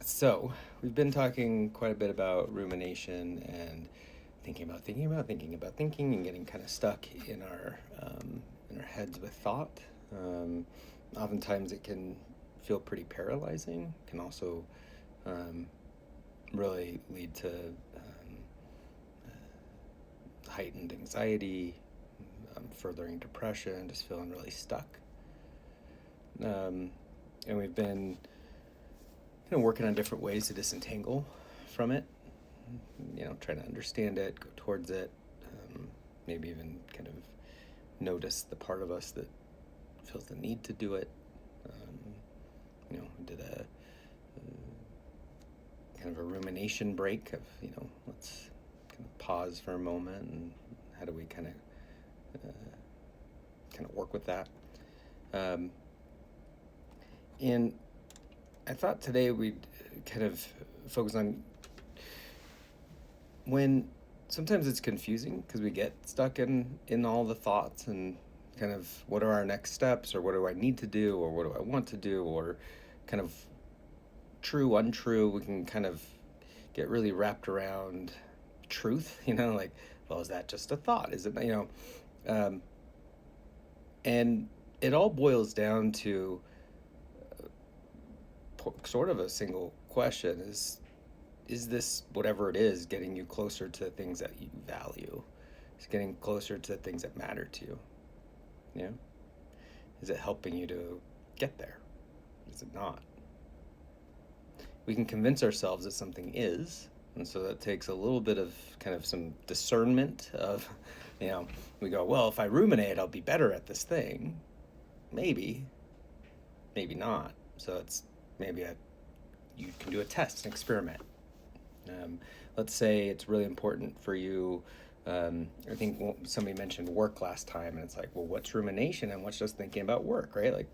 So we've been talking quite a bit about rumination and thinking, and getting kind of stuck in our heads with thought. Um, Oftentimes, it can feel pretty paralyzing. Can also um, really lead to heightened anxiety, furthering depression, just feeling really stuck. Um, and we've been working on different ways to disentangle from it, trying to understand it, go towards it, maybe even kind of notice the part of us that feels the need to do it. Did a kind of a rumination break of, let's kind of pause for a moment, and how do we kind of work with that. And I thought today we'd kind of focus on when sometimes it's confusing because we get stuck in all the thoughts and kind of what are our next steps, or what do I need to do, or what do I want to do, or kind of true, untrue. We can kind of get really wrapped around truth, like, well, is that just a thought? Is it, and it all boils down to sort of a single question: is this, whatever it is, getting you closer to things that you value? Is it getting closer to things that matter to you? Yeah. Is it helping you to get there? Is it not? We can convince ourselves that something is, and so that takes a little bit of kind of some discernment of, we go, well, if I ruminate, I'll be better at this thing. Maybe not. So it's maybe you can do a test, an experiment. Let's say it's really important for you. I think somebody mentioned work last time, and it's like, well, what's rumination and what's just thinking about work, right? Like,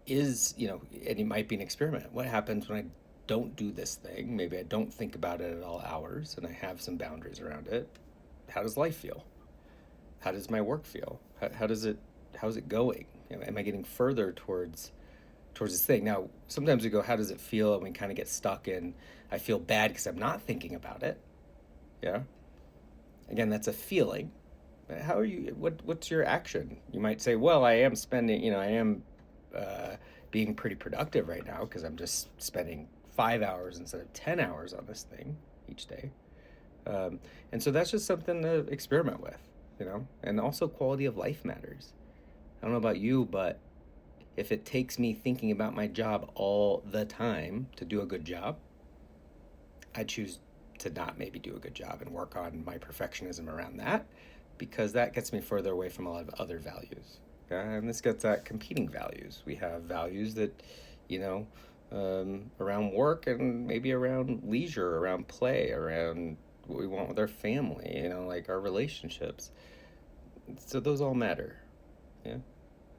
and it might be an experiment. What happens when I don't do this thing? Maybe I don't think about it at all hours, and I have some boundaries around it. How does life feel? How does my work feel? How's it going? Am I getting further towards this thing? Now, sometimes we go, how does it feel? And we kind of get stuck in, I feel bad because I'm not thinking about it. Yeah. Again, that's a feeling. How are you? What's your action? You might say, well, I am spending, I am being pretty productive right now because I'm just spending 5 hours instead of 10 hours on this thing each day. And so that's just something to experiment with, and also quality of life matters. I don't know about you, but if it takes me thinking about my job all the time to do a good job, I choose to not maybe do a good job and work on my perfectionism around that, because that gets me further away from a lot of other values. And this gets at competing values. We have values that, around work and maybe around leisure, around play, around what we want with our family, like our relationships. So those all matter. Yeah.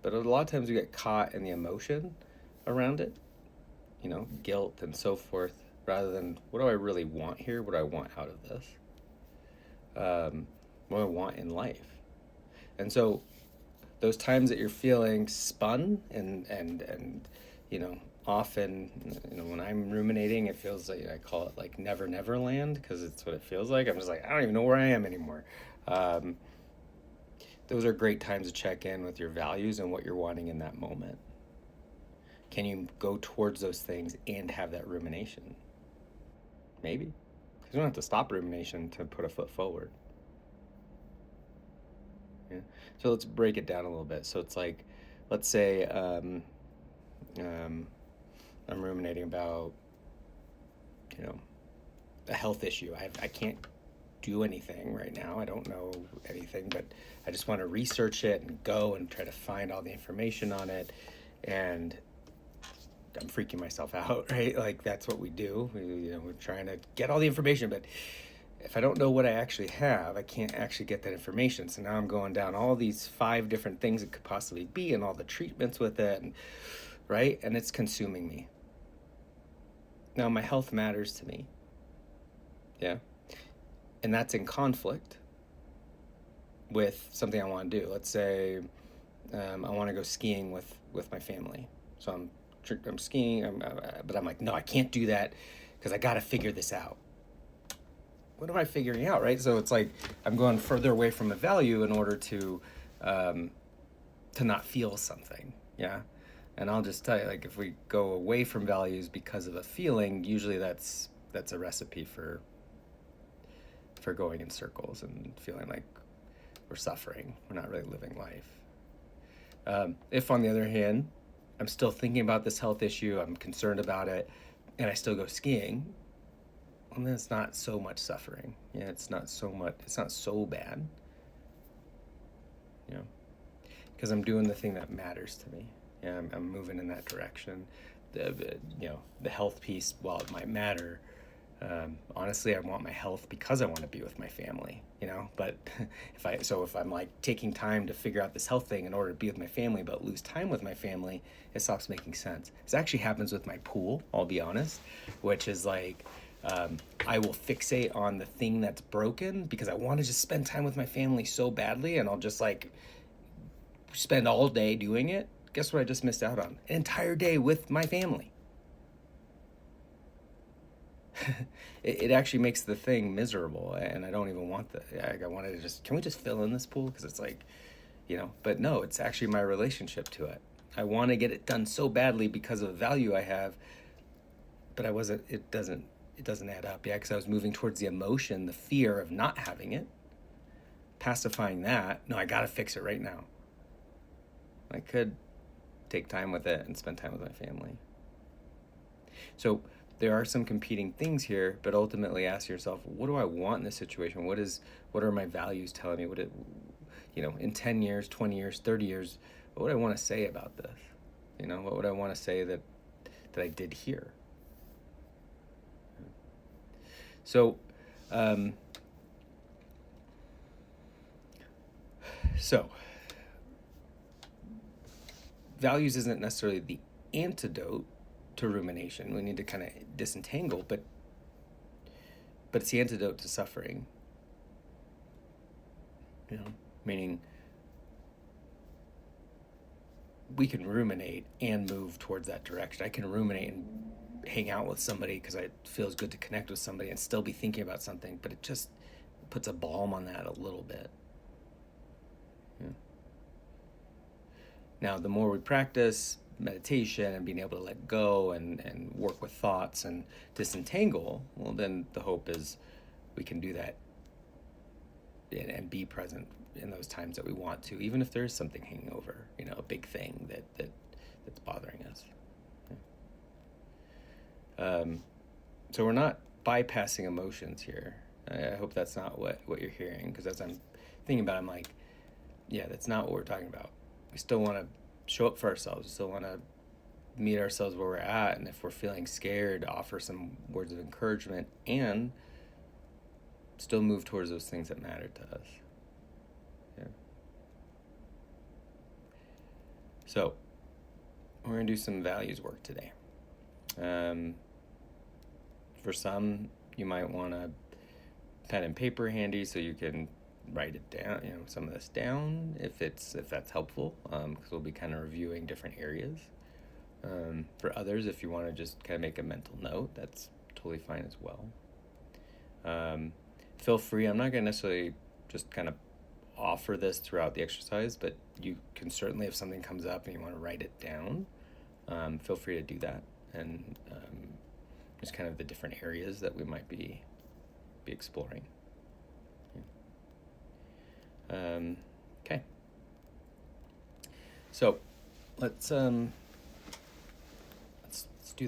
But a lot of times we get caught in the emotion around it, guilt and so forth, rather than what do I really want here? What do I want out of this? What do I want in life? And so those times that you're feeling spun and often, when I'm ruminating, it feels like, I call it like never land, because it's what it feels like. I'm just like, I don't even know where I am anymore. Those are great times to check in with your values and what you're wanting in that moment. Can you go towards those things and have that rumination? Maybe. Because you don't have to stop rumination to put a foot forward. Yeah. So let's break it down a little bit. So it's like, let's say I'm ruminating about, a health issue. I can't do anything right now. I don't know anything, but I just want to research it and go and try to find all the information on it. And I'm freaking myself out, right? Like, that's what we do. We're trying to get all the information, but if I don't know what I actually have, I can't actually get that information. So now I'm going down all these 5 different things it could possibly be, and all the treatments with it, and, right? And it's consuming me. Now, my health matters to me. Yeah. And that's in conflict with something I want to do. Let's say I want to go skiing with my family. So I'm I'm skiing, but I'm like, no, I can't do that because I got to figure this out. What am I figuring out, right? So it's like I'm going further away from a value in order um, to not feel something. Yeah. And I'll just tell you, like, if we go away from values because of a feeling, usually that's a recipe for going in circles and feeling like we're suffering. We're not really living life. If, on the other hand, I'm still thinking about this health issue, I'm concerned about it, and I still go skiing, well, then it's not so much suffering. Yeah, it's not so bad. You know, because I'm doing the thing that matters to me. Yeah, I'm moving in that direction. The health piece, while it might matter, honestly, I want my health because I want to be with my family. But if I'm like taking time to figure out this health thing in order to be with my family, but lose time with my family, it stops making sense. This actually happens with my pool. I'll be honest, which is like. I will fixate on the thing that's broken because I want to just spend time with my family so badly, and I'll just like spend all day doing it. Guess what I just missed out on? An entire day with my family. It actually makes the thing miserable, and I don't even want that. I wanted to can we just fill in this pool? Because it's like, but no, it's actually my relationship to it. I want to get it done so badly because of the value I have, but it doesn't add up. Yeah, because I was moving towards the emotion, the fear of not having it, pacifying that. No, I got to fix it right now. I could take time with it and spend time with my family. So there are some competing things here, but ultimately ask yourself, what do I want in this situation? What are my values telling me? In 10 years, 20 years, 30 years, what would I want to say about this? What would I want to say that I did here? So, values isn't necessarily the antidote to rumination. We need to kind of disentangle, but it's the antidote to suffering. Meaning we can ruminate and move towards that direction. I can ruminate and hang out with somebody because it feels good to connect with somebody and still be thinking about something, but it just puts a balm on that a little bit. Yeah. Now, the more we practice meditation and being able to let go and work with thoughts and disentangle, well, then the hope is we can do that and be present in those times that we want to, even if there is something hanging over, a big thing that's bothering us. Yeah. So we're not bypassing emotions here. I hope that's not what you're hearing, because as I'm thinking about it, I'm like, yeah, that's not what we're talking about. We still want to show up for ourselves. We still want to meet ourselves where we're at, and if we're feeling scared, offer some words of encouragement and still move towards those things that matter to us. Yeah. So we're going to do some values work today. For some, you might want a pen and paper handy so you can write it down, some of this down if that's helpful, because we'll be kind of reviewing different areas. For others, if you want to just kind of make a mental note, that's totally fine as well. Feel free. I'm not going to necessarily just kind of offer this throughout the exercise, but you can certainly, if something comes up and you want to write it down, feel free to do that, and just kind of the different areas that we might be exploring. Okay. So let's do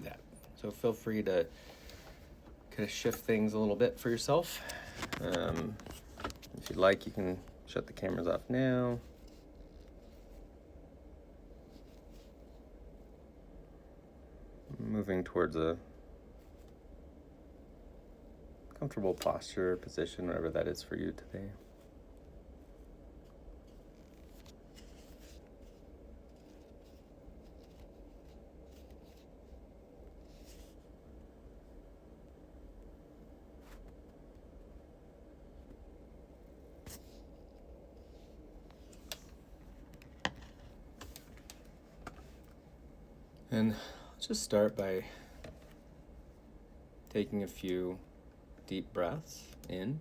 that. So feel free to kind of shift things a little bit for yourself. If you'd like, you can shut the cameras off now. Moving towards a comfortable posture, position, whatever that is for you today. And Just start by taking a few deep breaths in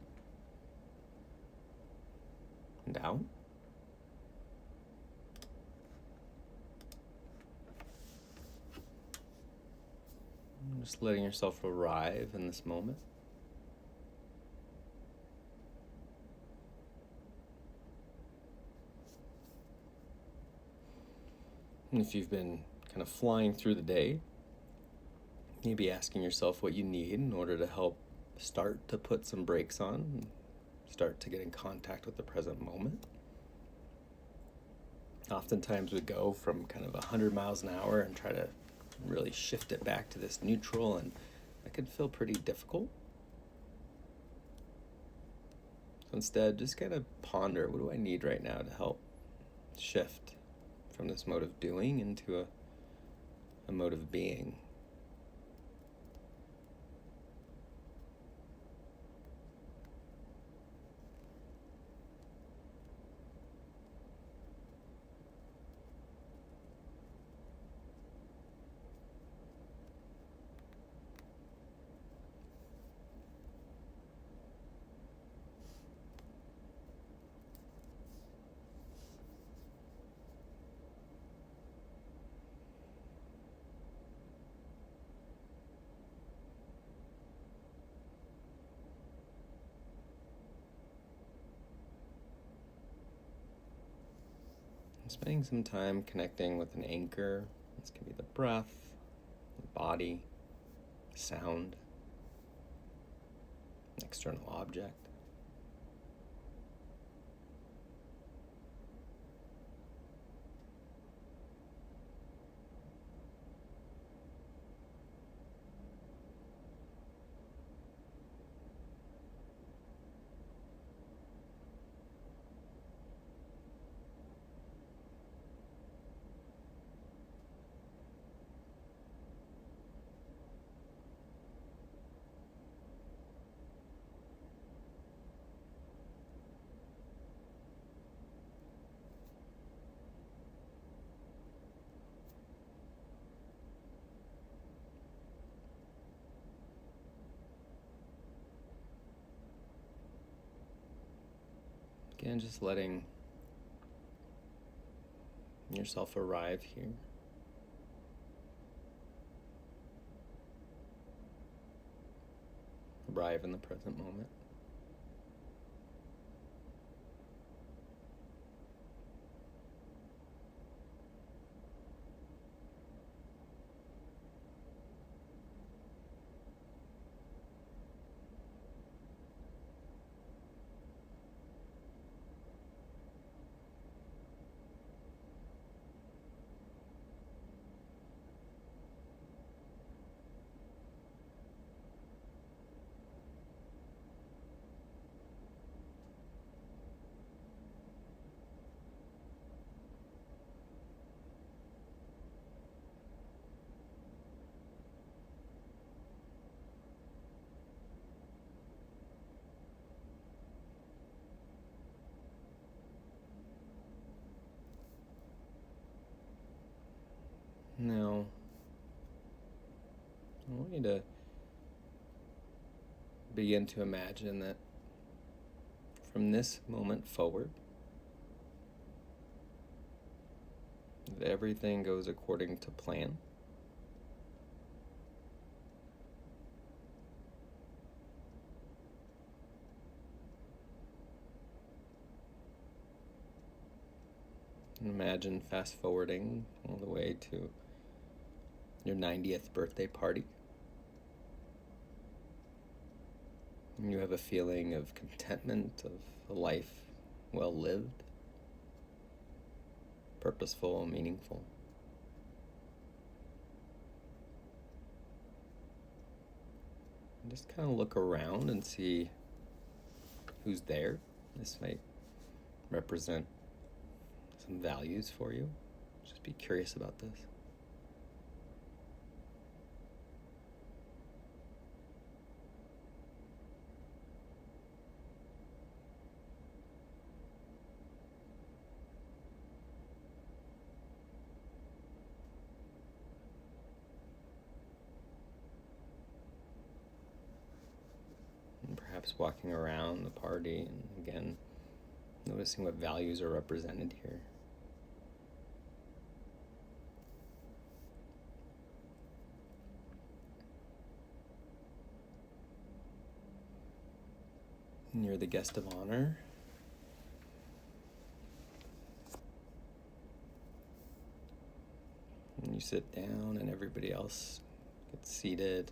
and out. Just letting yourself arrive in this moment. And if you've been kind of flying through the day, maybe asking yourself what you need in order to help start to put some brakes on and start to get in contact with the present moment. Oftentimes we go from kind of 100 miles an hour and try to really shift it back to this neutral, and that can feel pretty difficult. So instead, just kind of ponder, what do I need right now to help shift from this mode of doing into a mode of being? Spending some time connecting with an anchor. This can be the breath, the body, sound, an external object. Again, just letting yourself arrive here. Arrive in the present moment. Now, I want you to begin to imagine that from this moment forward, that everything goes according to plan. And imagine fast forwarding all the way to your 90th birthday party. And you have a feeling of contentment, of a life well lived, purposeful, meaningful. And just kind of look around and see who's there. This might represent some values for you. Just be curious about this. perhaps walking around the party, and again, noticing what values are represented here. And you're the guest of honor. And you sit down and everybody else gets seated.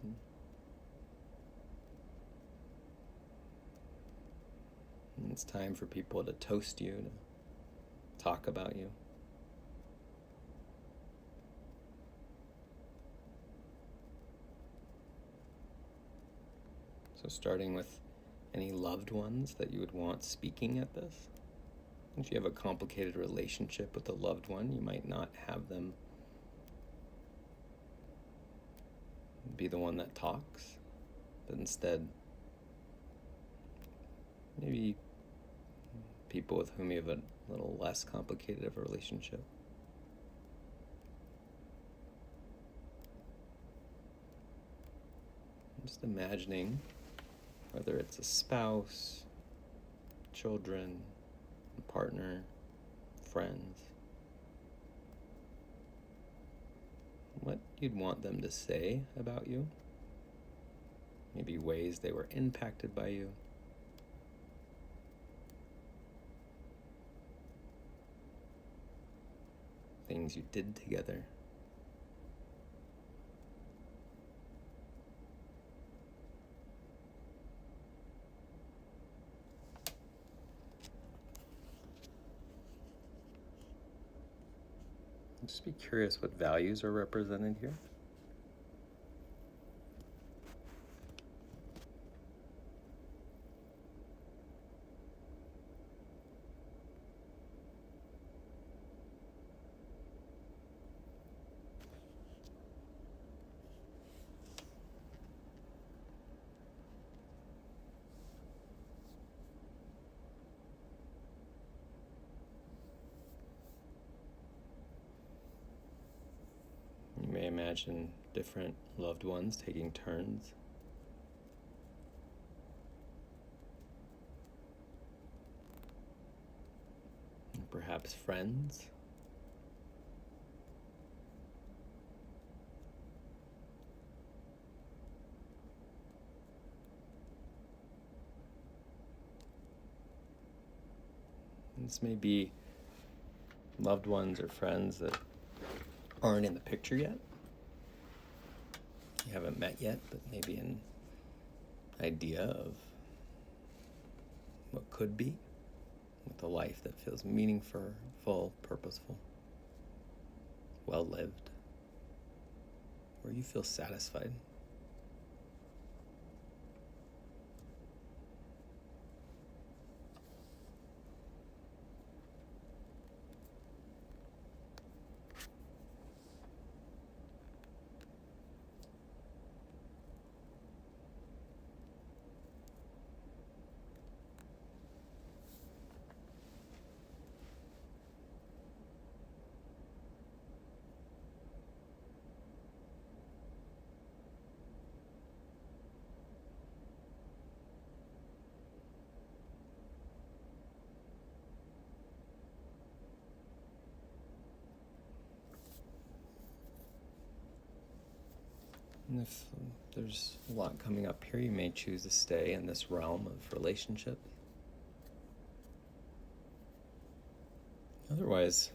And it's time for people to toast you, to talk about you. So starting with any loved ones that you would want speaking at this. If you have a complicated relationship with a loved one, you might not have them be the one that talks, but instead maybe people with whom you have a little less complicated of a relationship. Just imagining whether it's a spouse, children, a partner, friends, what you'd want them to say about you, maybe ways they were impacted by you. Things you did together. Just be curious what values are represented here. You may imagine different loved ones taking turns. And perhaps friends. This may be loved ones or friends that aren't in the picture yet. You haven't met yet, but maybe an idea of what could be, with a life that feels meaningful, full, purposeful, well lived, where you feel satisfied. And if there's a lot coming up here, you may choose to stay in this realm of relationship. Otherwise,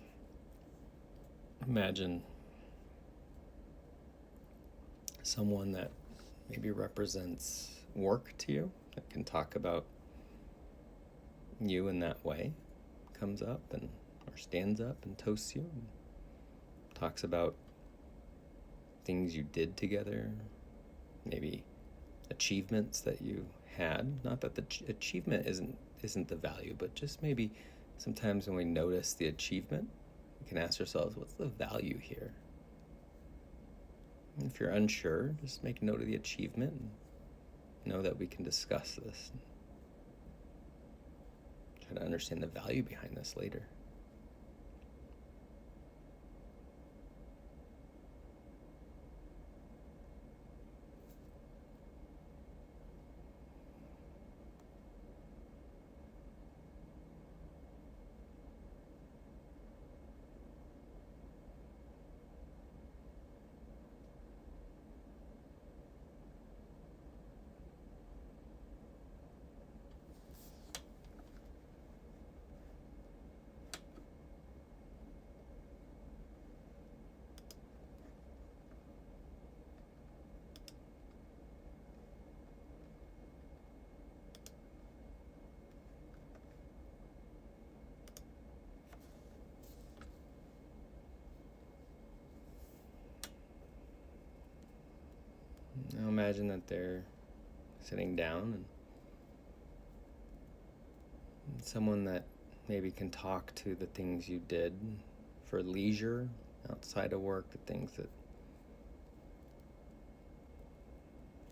imagine someone that maybe represents work to you, that can talk about you in that way, comes up and or stands up and toasts you, and talks about things you did together, maybe achievements that you had. Not that the achievement isn't the value, but just maybe sometimes when we notice the achievement, we can ask ourselves, what's the value here? And if you're unsure, just make note of the achievement and know that we can discuss this. Try to understand the value behind this later. imagine that they're sitting down and someone that maybe can talk to the things you did for leisure outside of work, the things that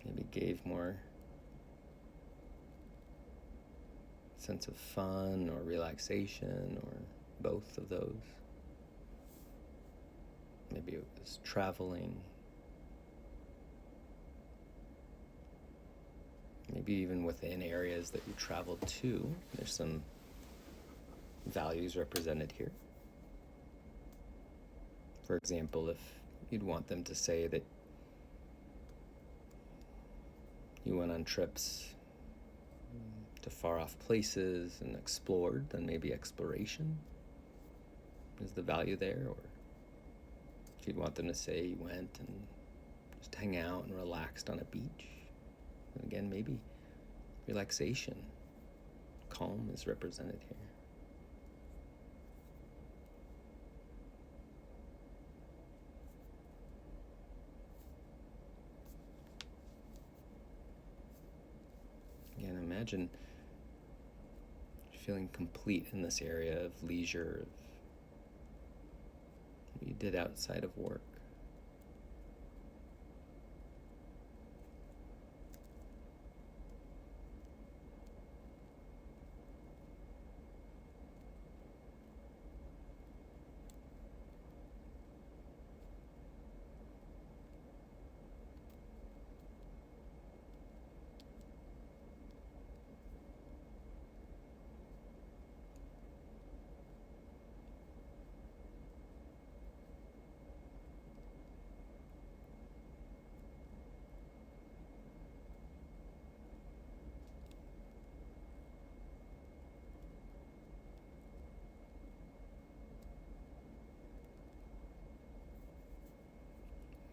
maybe gave more sense of fun or relaxation or both of those. Maybe it was traveling. Maybe even within areas that you traveled to, there's some values represented here. For example, if you'd want them to say that you went on trips to far off places and explored, then maybe exploration is the value there. Or if you'd want them to say you went and just hang out and relaxed on a beach, and again, maybe relaxation, calm is represented here. Again, imagine feeling complete in this area of leisure, of what you did outside of work.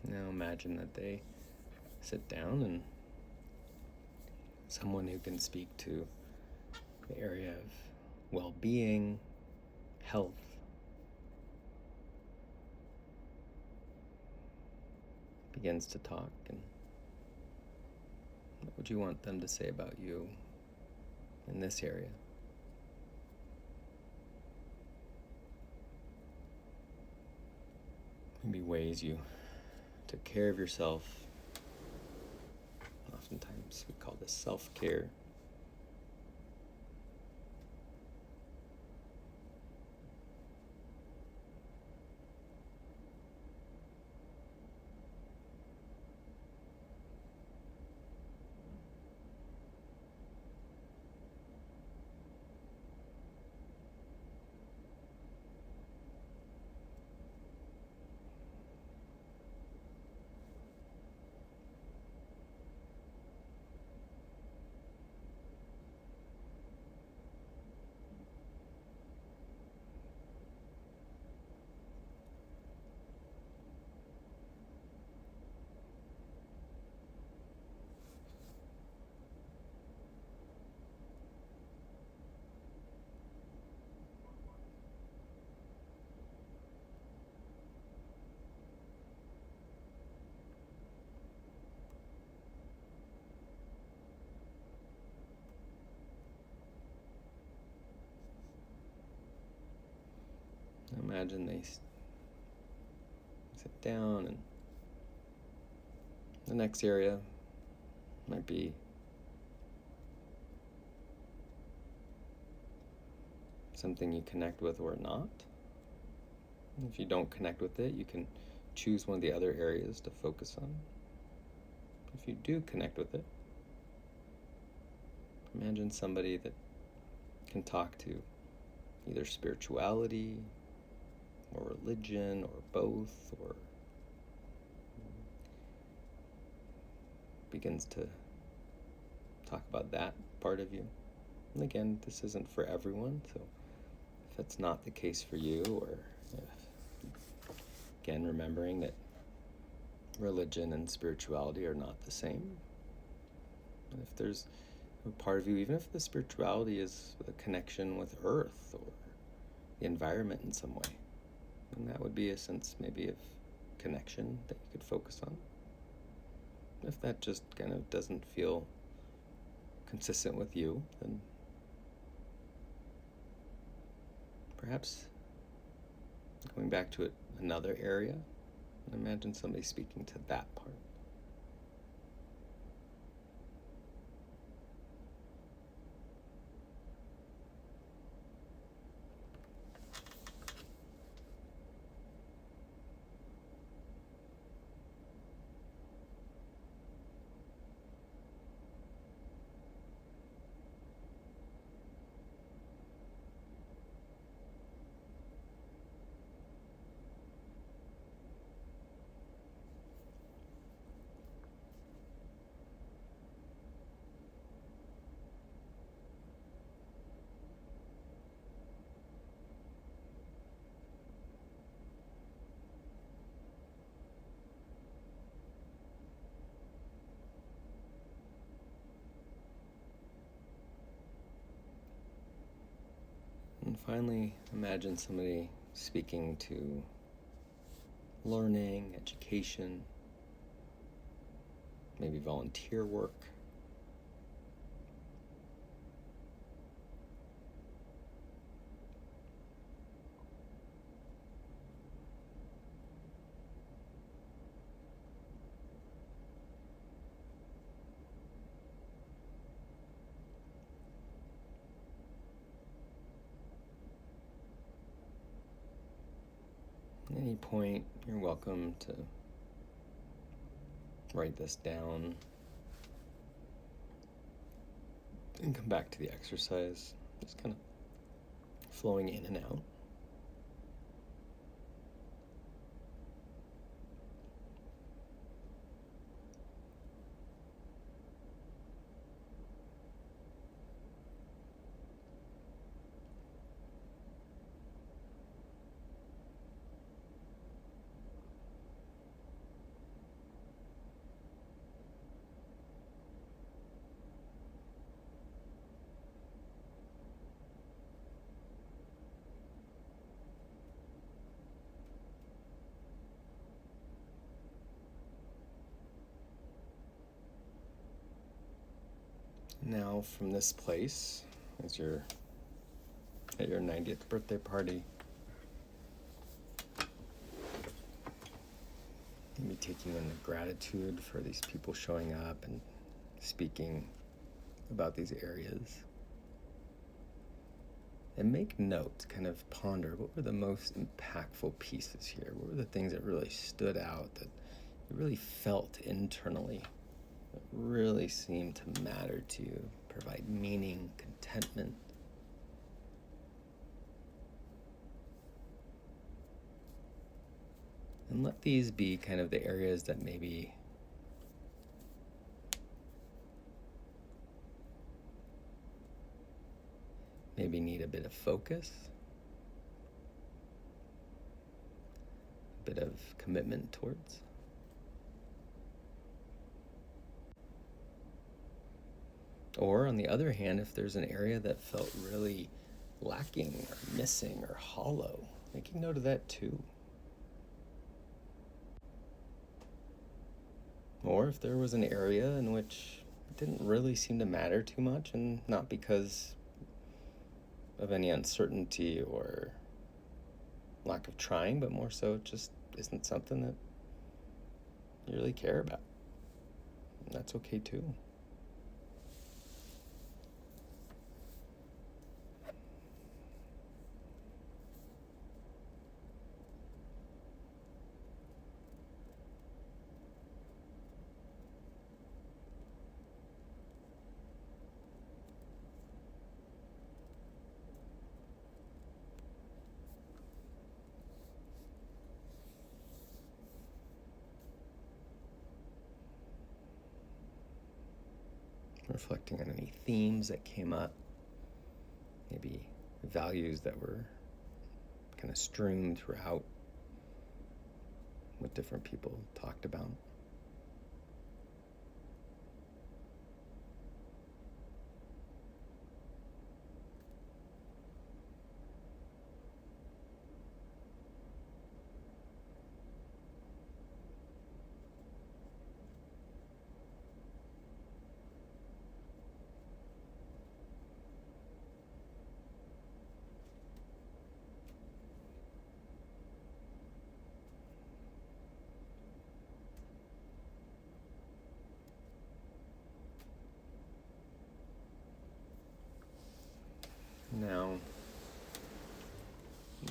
Now imagine that they sit down and someone who can speak to the area of well-being, health, begins to talk. And what would you want them to say about you in this area? Maybe ways you took care of yourself. Oftentimes we call this self-care. Imagine they sit down, and the next area might be something you connect with or not. If you don't connect with it, you can choose one of the other areas to focus on. If you do connect with it, imagine somebody that can talk to either spirituality or religion or both, or begins to talk about that part of you. And again, this isn't for everyone, so if it's not the case for you, or again, remembering that religion and spirituality are not the same. And if there's a part of you, even if the spirituality is a connection with earth or the environment in some way, and that would be a sense maybe of connection that you could focus on. If that just kind of doesn't feel consistent with you, then perhaps going back to another area, and imagine somebody speaking to that part. And finally, imagine somebody speaking to learning, education, maybe volunteer work. At any point, you're welcome to write this down and come back to the exercise, just kind of flowing in and out. Now, from this place, as you're at your 90th birthday party, maybe taking in the gratitude for these people showing up and speaking about these areas. And make notes, kind of ponder, what were the most impactful pieces here? What were the things that really stood out, that you really felt internally, that really seemed to matter to you, provide meaning, contentment? And let these be kind of the areas that maybe need a bit of focus, a bit of commitment towards. Or on the other hand, if there's an area that felt really lacking or missing or hollow, making note of that too. Or if there was an area in which it didn't really seem to matter too much, and not because of any uncertainty or lack of trying, but more so it just isn't something that you really care about. And that's okay too. Reflecting on any themes that came up, maybe values that were kind of strewn throughout what different people talked about.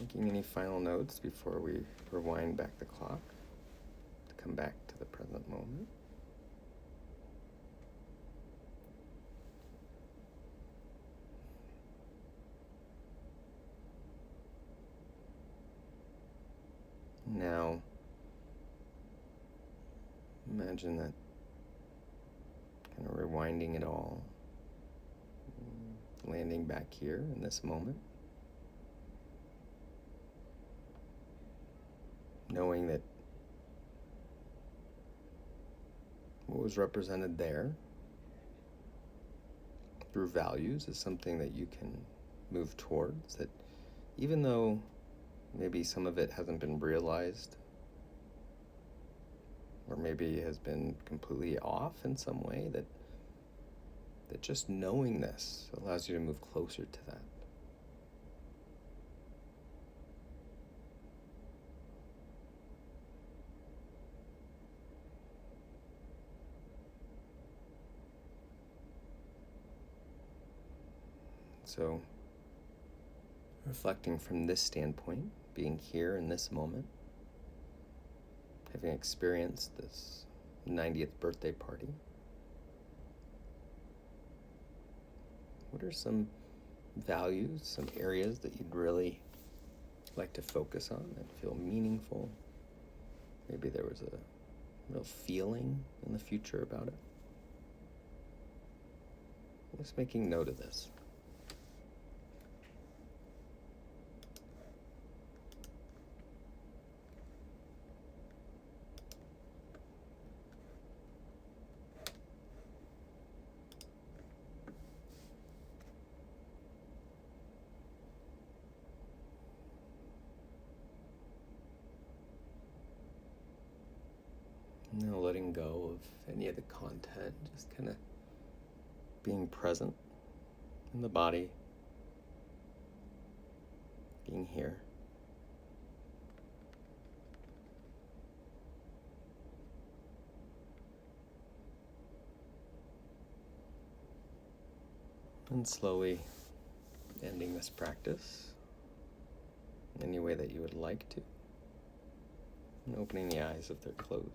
Making any final notes before we rewind back the clock to come back to the present moment? Now, imagine that kind of rewinding it all, landing back here in this moment, knowing that what was represented there through values is something that you can move towards, that even though maybe some of it hasn't been realized, or maybe has been completely off in some way, that just knowing this allows you to move closer to that. So, reflecting from this standpoint, being here in this moment, having experienced this 90th birthday party, what are some values, some areas that you'd really like to focus on that feel meaningful? Maybe there was a real feeling in the future about it. Just making note of this. Now letting go of any of the content, just kind of being present in the body, being here. And slowly ending this practice any way that you would like to, and opening the eyes if they're closed.